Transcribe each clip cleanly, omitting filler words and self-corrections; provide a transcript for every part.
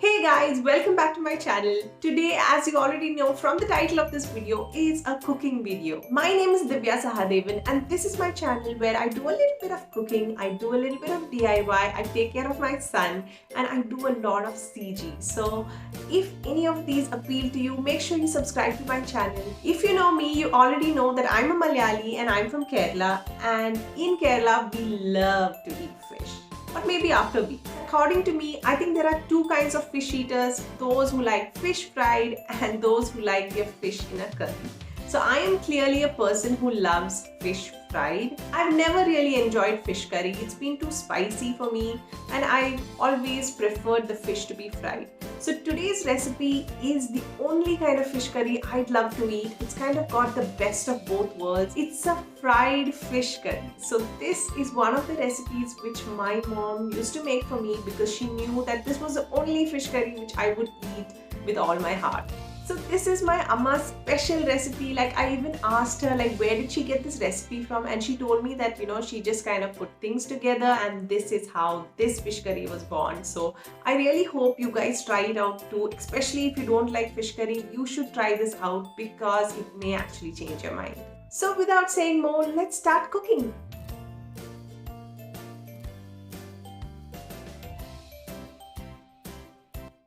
Hey guys, welcome back to my channel. Today, as you already know from the title of this video, is a cooking video. My name is Dhivya Sahadevan and this is my channel where I do a little bit of cooking, I do a little bit of DIY, I take care of my son and I do a lot of CG. So if any of these appeal to you, make sure you subscribe to my channel. If you know me, you already know that I'm a Malayali and I'm from Kerala, and in Kerala we love to eat fish. Or maybe after we. According to me, I think there are two kinds of fish eaters, those who like fish fried and those who like their fish in a curry. So I am clearly a person who loves fish fried. I've never really enjoyed fish curry. It's been too spicy for me and I always preferred the fish to be fried. So today's recipe is the only kind of fish curry I'd love to eat. It's kind of got the best of both worlds. It's a fried fish curry. So this is one of the recipes which my mom used to make for me because she knew that this was the only fish curry which I would eat with all my heart. So this is my Amma's special recipe. Like, I even asked her like where did she get this recipe from, and she told me that she just kind of put things together and this is how this fish curry was born. So I really hope you guys try it out too, especially if you don't like fish curry. You should try this out because it may actually change your mind. So without saying more, let's start cooking.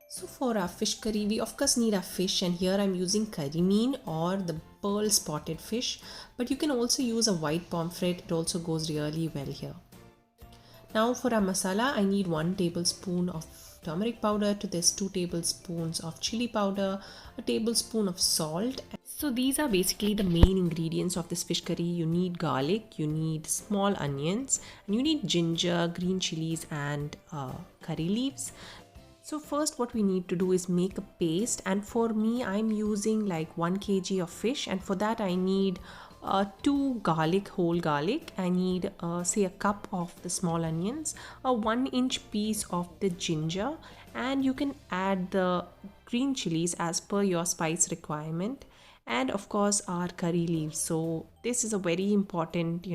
So for our fish curry, we of course need our fish, and here I'm using Karimeen or the pearl spotted fish, but you can also use a white pomfret. It also goes really well here. Now for our masala, I need 1 tablespoon of turmeric powder. To this 2 tablespoons of chili powder, a tablespoon of salt. So these are basically the main ingredients of this fish curry. You need garlic, you need small onions, and you need ginger, green chilies and curry leaves. So first what we need to do is make a paste, and for me I'm using like 1 kg of fish, and for that I need 2 whole garlic. I need say a cup of the small onions, a 1-inch piece of the ginger, and you can add the green chilies as per your spice requirement, and of course our curry leaves. So this is a very important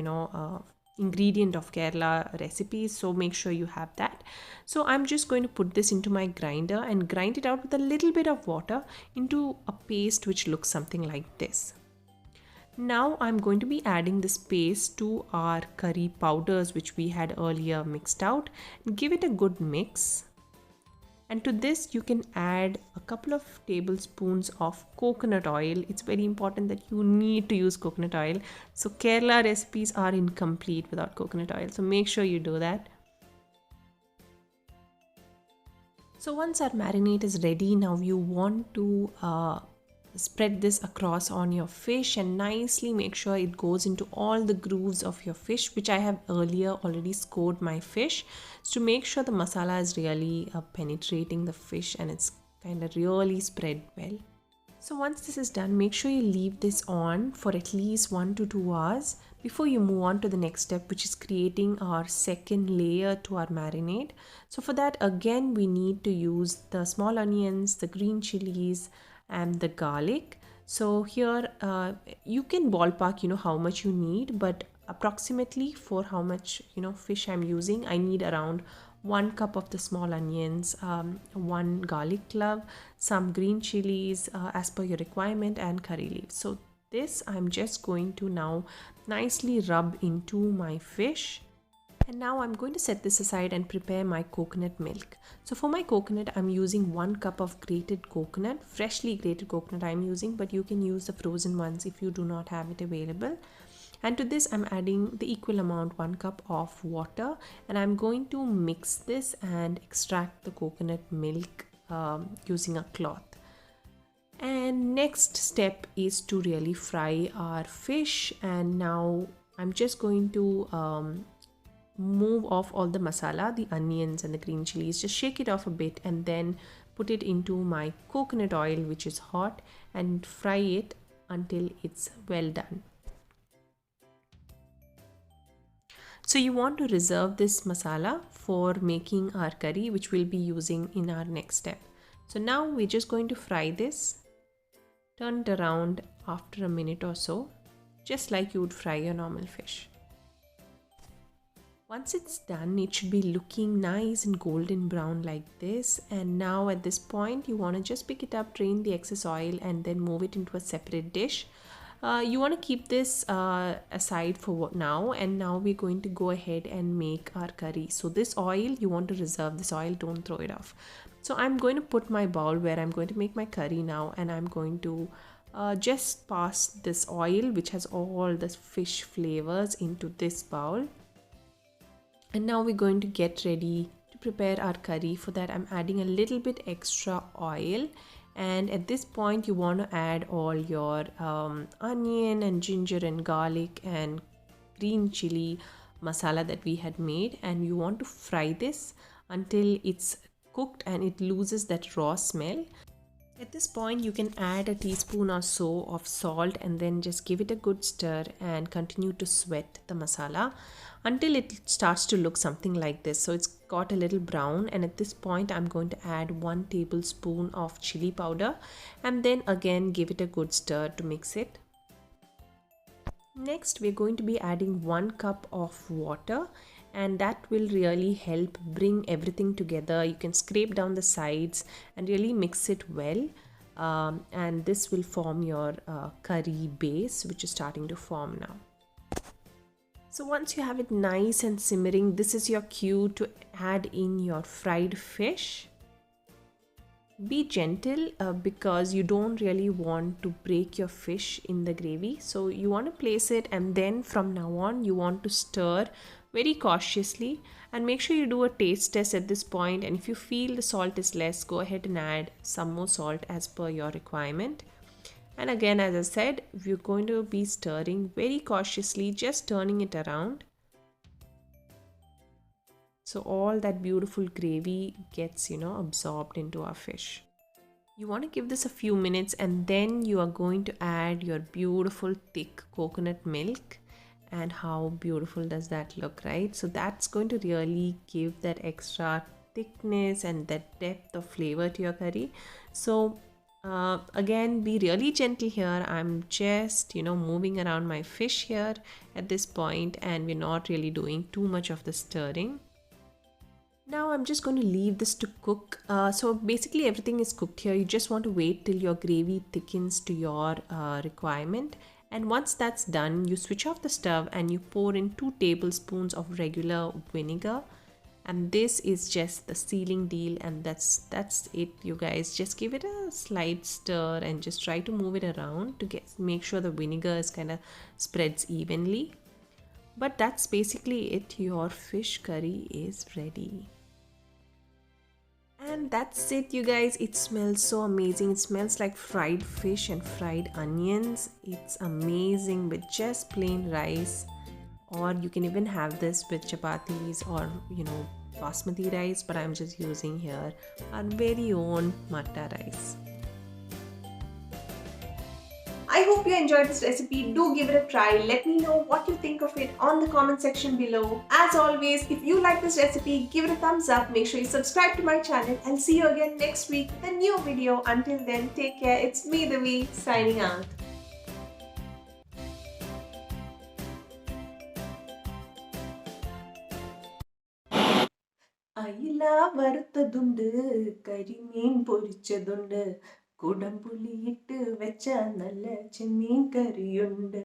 ingredient of Kerala recipes, so make sure you have that. So I'm just going to put this into my grinder and grind it out with a little bit of water into a paste which looks something like this. Now I'm going to be adding this paste to our curry powders which we had earlier mixed out, and give it a good mix. And to this you can add a couple of tablespoons of coconut oil. It's very important that you need to use coconut oil. So Kerala recipes are incomplete without coconut oil. So make sure you do that. So once our marinade is ready, now you want to spread this across on your fish and nicely make sure it goes into all the grooves of your fish, which I have earlier already scored my fish, so to make sure the masala is really penetrating the fish and it's kind of really spread well. So once this is done, make sure you leave this on for at least 1 to 2 hours before you move on to the next step, which is creating our second layer to our marinade. So for that, again we need to use the small onions, the green chilies and the garlic. So here you can ballpark how much you need, but approximately for how much fish I'm using, I need around 1 cup of the small onions, 1 garlic clove, some green chilies as per your requirement, and curry leaves. So this I'm just going to now nicely rub into my fish. And now I'm going to set this aside and prepare my coconut milk. So for my coconut, I'm using 1 cup of grated coconut, freshly grated coconut I'm using, but you can use the frozen ones if you do not have it available. And to this I'm adding the equal amount, 1 cup of water, and I'm going to mix this and extract the coconut milk using a cloth. And next step is to really fry our fish, and now I'm just going to move off all the masala, the onions and the green chilies, just shake it off a bit and then put it into my coconut oil which is hot and fry it until it's well done. So you want to reserve this masala for making our curry, which we'll be using in our next step. So now we're just going to fry this, turn it around after a minute or so, just like you would fry your normal fish. Once it's done, it should be looking nice and golden brown like this. And now at this point, you want to just pick it up, drain the excess oil, and then move it into a separate dish. You want to keep this aside for now, and now we're going to go ahead and make our curry. So this oil, you want to reserve this oil, don't throw it off. So I'm going to put my bowl where I'm going to make my curry now, and I'm going to just pass this oil, which has all the fish flavors, into this bowl. And now we're going to get ready to prepare our curry. For that, I'm adding a little bit extra oil, and at this point you want to add all your onion and ginger and garlic and green chili masala that we had made, and you want to fry this until it's cooked and it loses that raw smell. At this point, you can add a teaspoon or so of salt and then just give it a good stir and continue to sweat the masala until it starts to look something like this. So it's got a little brown, and at this point I'm going to add 1 tablespoon of chili powder and then again give it a good stir to mix it. Next, we're going to be adding 1 cup of water, and that will really help bring everything together. You can scrape down the sides and really mix it well, and this will form your curry base, which is starting to form now. So once you have it nice and simmering, this is your cue to add in your fried fish. Be gentle because you don't really want to break your fish in the gravy. So you want to place it, and then from now on you want to stir very cautiously, and make sure you do a taste test at this point, and if you feel the salt is less, go ahead and add some more salt as per your requirement. And again, as I said, you're going to be stirring very cautiously, just turning it around, so all that beautiful gravy gets, absorbed into our fish. You want to give this a few minutes, and then you are going to add your beautiful thick coconut milk. And how beautiful does that look, right? So that's going to really give that extra thickness and that depth of flavor to your curry. So again, be really gentle here. I'm just moving around my fish here at this point, and we're not really doing too much of the stirring. Now I'm just going to leave this to cook. So basically everything is cooked here. You just want to wait till your gravy thickens to your requirement. And once that's done, you switch off the stove and you pour in 2 tablespoons of regular vinegar. And this is just the sealing deal, and that's it, you guys. Just give it a slight stir and just try to move it around to make sure the vinegar is kind of spreads evenly. But that's basically it. Your fish curry is ready. And that's it, you guys. It smells so amazing. It smells like fried fish and fried onions. It's amazing with just plain rice, or you can even have this with chapatis or basmati rice, but I'm just using here our very own matta rice. I hope you enjoyed this recipe. Do give it a try. Let me know what you think of it on the comment section below. As always, if you like this recipe, give it a thumbs up. Make sure you subscribe to my channel. I'll see you again next week with a new video. Until then, take care. It's me, Dhivya, signing out. അയില വറുത്തതുണ്ട്, കരിമീൻ പൊരിച്ചതുണ്ട്, കുടംപുളിയിട്ട് വെച്ച നല്ല ചെമ്മീൻ കറിയുണ്ട്.